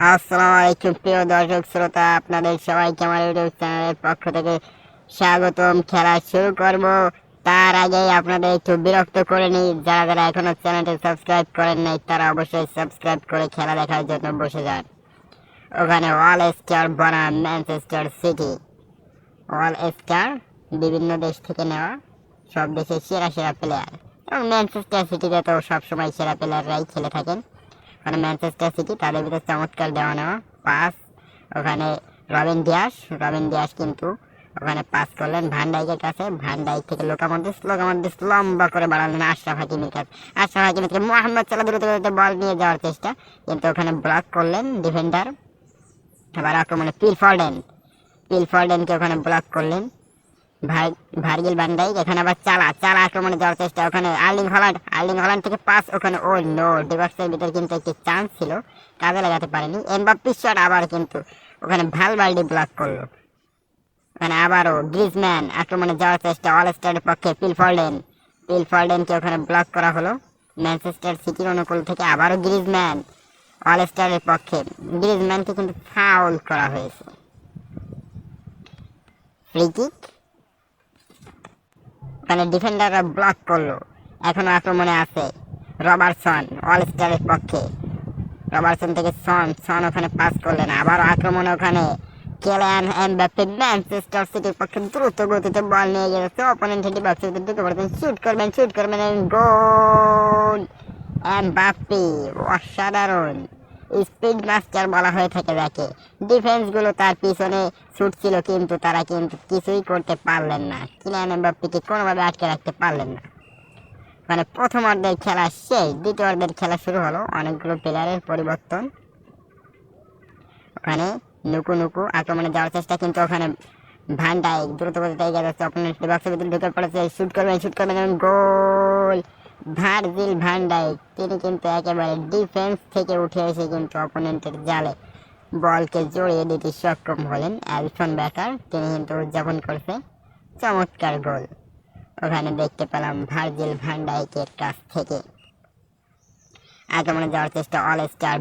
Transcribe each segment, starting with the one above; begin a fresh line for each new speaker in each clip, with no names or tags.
আসসালামু আলাইকুম প্রিয় দর্শক শ্রোতা, আপনাদের সবাইকে আমার ইউটিউব চ্যানেলের পক্ষ থেকে স্বাগতম। খেলা শুরু করব তার আগেই আপনাদের একটু বিরক্ত করে নিই, যারা যারা এখনো চ্যানেলটি সাবস্ক্রাইব করেন নাই তারা অবশ্যই সাবস্ক্রাইব করে খেলা দেখার জন্য বসে যান। ওখানে অল স্টার বনাম ম্যানচেস্টার সিটি। অল স্টার বিভিন্ন দেশ থেকে নেওয়া, সব দেশের সেরা সেরা প্লেয়ার, এবং ম্যানচেস্টার সিটিতে তো সবসময় সেরা প্লেয়াররাই খেলে থাকেন। ওখানে ম্যানচেস্টার সিটি তাদের ভিতরে চমৎকার দেওয়া নেওয়া পাস। ওখানে রবিন দিয়াস কিন্তু ওখানে পাস করলেন ভান ডাইকের কাছে। ভান ডাইক থেকে লোকামন্দিস লম্বা করে বাড়ালেন আশরাফ হাকিমের কাছে। আশরাফ হাকিমের থেকে মোহাম্মদ সালাহ দ্রুত বল নিয়ে যাওয়ার চেষ্টা, কিন্তু ওখানে ব্লক করলেন ডিফেন্ডার। আবার আক্রমণে পিল ফর্ডেনকে ওখানে ব্লক করলেন ভার্জিল ভ্যান ডাইক। এখানে আবার চালা আক্রমণে যাওয়ার চেষ্টা, ওখানে আর্লিং হল্যান্ড থেকে পাস। ওখানে ও নো, ডিবক্সের ভিতরে কিন্তু একটি চান্স ছিল, কাজে লাগাতে পারেনি। এমবাপ্পের শট আবার কিন্তু ওখানে ভালভার্ডে ব্লক করলো। ওখানে আবারও গ্রিজম্যান আক্রমণে যাওয়ার চেষ্টা অল স্টারের পক্ষে। পিল ফর্ডেনকে ওখানে ব্লক করা হলো ম্যানচেস্টার সিটির অনুকূল থেকে। আবারও গ্রিজম্যান অল স্টারের পক্ষে, গ্রিজম্যানকে কিন্তু ফাউল করা হয়েছে। ফ্রি কিক, ওখানে ডিফেন্ডাররা ব্লক করলো। এখনো আক্রমণে আছে রবার্টসন অল স্টারের পক্ষে। রবার্টসন থেকে সন ওখানে পাস করলেন। আবারও আক্রমণে ওখানে কিলিয়ান এমবাপ্পে ম্যানচেস্টার সিটির পক্ষে দ্রুত গতিতে বল নিয়ে গেছে অপোনেন্টের বক্সের ভিতরে ঢুকে পড়েছেন। শুট করবেন, গোল! এমবাপ্পে অসাধারণ স্পিড মাস্টার বলা হয়ে থাকে যাকে। ডিফেন্সগুলো তার পিছনে ছুটছিল, কিন্তু তারা কিন্তু কিছুই করতে পারলেন না। কিলিয়ান এমবাপ্পেকে কোনোভাবে আটকে রাখতে পারলেন না। মানে প্রথম অর্ধের খেলা শেষ, দ্বিতীয় অর্ধের খেলা শুরু হলো। অনেকগুলো প্লেয়ারের পরিবর্তন। ওখানে নুকু আক্রমণে যাওয়ার চেষ্টা, কিন্তু ওখানে ভ্যান ডাইক দ্রুত গতিতে এগিয়ে যাচ্ছে অপোনেন্ট বক্সের ভিতরে ঢুকে পড়েছে। শুট করবেন এবং গোল! ভার্জিল ভ্যান ডাইক তিনি কিন্তু একেবারে ডিফেন্স থেকে উঠে এসে কিন্তু অপোনেন্টের জালে বলকে জড়িয়ে দিতে সক্ষম হলেন। অ্যালিসন বেকার তিনি কিন্তু উদযাপন করছে চমৎকার গোল। ওখানে দেখতে পেলাম ভার্জিল ভ্যান ডাইকের কাছ থেকে। আক্রমণে যাওয়ার চেষ্টা অল স্টার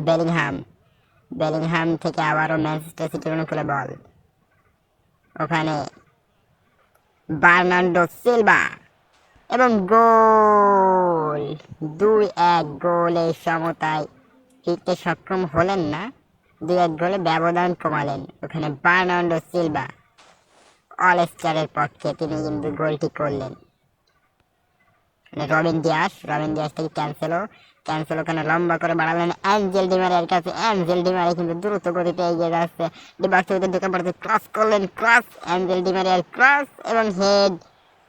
বেলিংহাম থেকে আবারও ম্যানচেস্টার সিটির অনুকূলে বল। ওখানে বার্নার্ডো সিলভা এবং গোল! 2-1 গোলের সমতায় ফিরতে সক্ষম হলেন না, 2-1 গোলে ব্যবধান কমালেন। ওখানে বার্নার্ডো সিলভা অল স্টারের পক্ষে তিনি কিন্তু গোলটি করলেন। রবিন দিয়াস থেকে ক্যান্সেল ওখানে লম্বা করে বাড়ালেন অ্যাঞ্জেল ডিমারিয়ার কাছে। অ্যাঞ্জেল ডিমারিয়া কিন্তু দ্রুত গতিতে এগিয়ে যাচ্ছে, ডিবক্সের ভিতরে ঢুকে পড়েছে। অ্যাঞ্জেল ডিমারিয়ার ক্রস এবং হেড,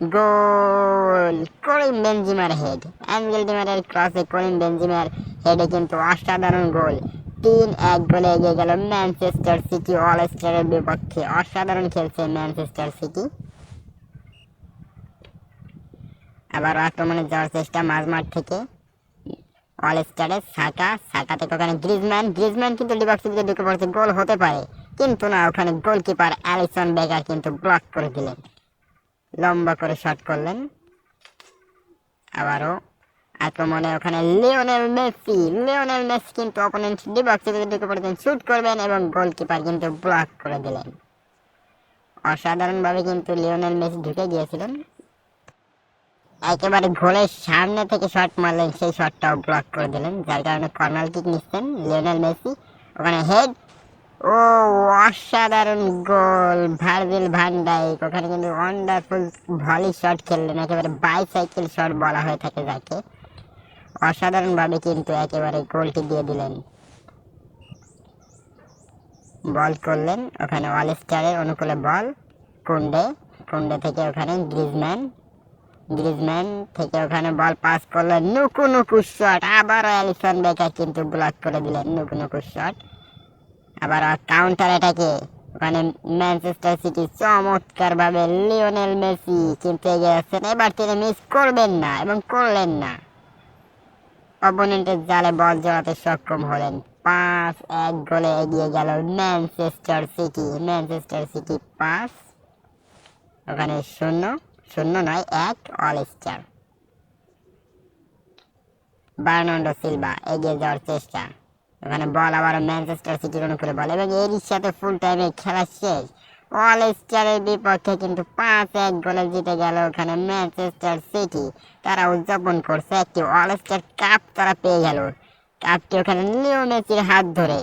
গোল! করিম বেনজিমার হেড। অ্যাঞ্জেল ডিমারিয়ার ক্রসে করিম বেনজিমার হেডে কিন্তু অসাধারণ গোল। 3-1 গোলে এগিয়ে গেল ম্যানচেস্টার সিটি অল স্টারের বিপক্ষে। অসাধারণ খেলছে ম্যানচেস্টার সিটি। আবার আক্রমণে যাওয়ার চেষ্টা মাঝমাঠ থেকে অল স্টারে সাকা থেকে ওখানে গ্রিজম্যান কিন্তু ডিবক্সের ভিতরে ঢুকে পড়েছে, গোল হতে পারে, কিন্তু না, ওখানে গোলকিপার অ্যালিসন বেকার কিন্তু ব্লক করে দিলেন, লম্বা করে শট করলেন। আবারও আক্রমণে ওখানে লিওনেল মেসি কিন্তু অপোনেন্ট ডিবক্সের ভিতরে ঢুকে পড়েছেন, শুট করবেন এবং গোলকিপার কিন্তু ব্লক করে দিলেন। অসাধারণভাবে কিন্তু লিওনেল মেসি ঢুকে গিয়েছিলেন, একেবারে গোলের সামনে থেকে শট মারলেন, সেই শটটাও ব্লক করে দিলেন, যার কারণে কর্নার কিক নিচ্ছেন লিওনেল মেসি। ওখানে হেড, ও অসাধারণ গোল! ভার্জিল ভ্যান ডাইক ওখানে কিন্তু ওয়ান্ডারফুল ভলি শট খেললেন, একেবারে বাইসাইকেল শট বলা হয়ে থাকে যাকে। অসাধারণভাবে কিন্তু একেবারে গোলটি দিয়ে দিলেন, বল করলেন। ওখানে অল স্টারের অনুকূলে বল, কুন্ডে থেকে ওখানে গ্রিজম্যান থেকে ওখানে বল পাস করলেন, নুকু শট। আবার অ্যালিসন বেকার কিন্তু ব্লক করে দিলেন নুকু শট। আবার কাউন্টার অ্যাটাকে ওখানে ম্যানচেস্টার সিটি চমৎকার ভাবে লিওনেল মেসি কিন্তু এগিয়ে যাচ্ছেন। এবার তিনি মিস করবেন না এবং করলেন না, অপোনেন্টের জালে বল জড়াতে সক্ষম হলেন। 5-1 গোলে এগিয়ে গেল ম্যানচেস্টার সিটি 5, ওখানে 0-1 অল স্টার। বার্নার্ডো সিলভা এগিয়ে যাওয়ার চেষ্টা, ওখানে বল আবার ম্যানচেস্টার সিটির অনুকূলে বল এবং এরই সাথে ফুল টাইমে খেলা শেষ। অল স্টারের বিপক্ষে কিন্তু 5-1 গোলে জিতে গেল ওখানে ম্যানচেস্টার সিটি। তারা উদযাপন করছে একটি অল স্টার কাপ তারা পেয়ে গেল। কাপটি ওখানে লিও মেসির হাত ধরে।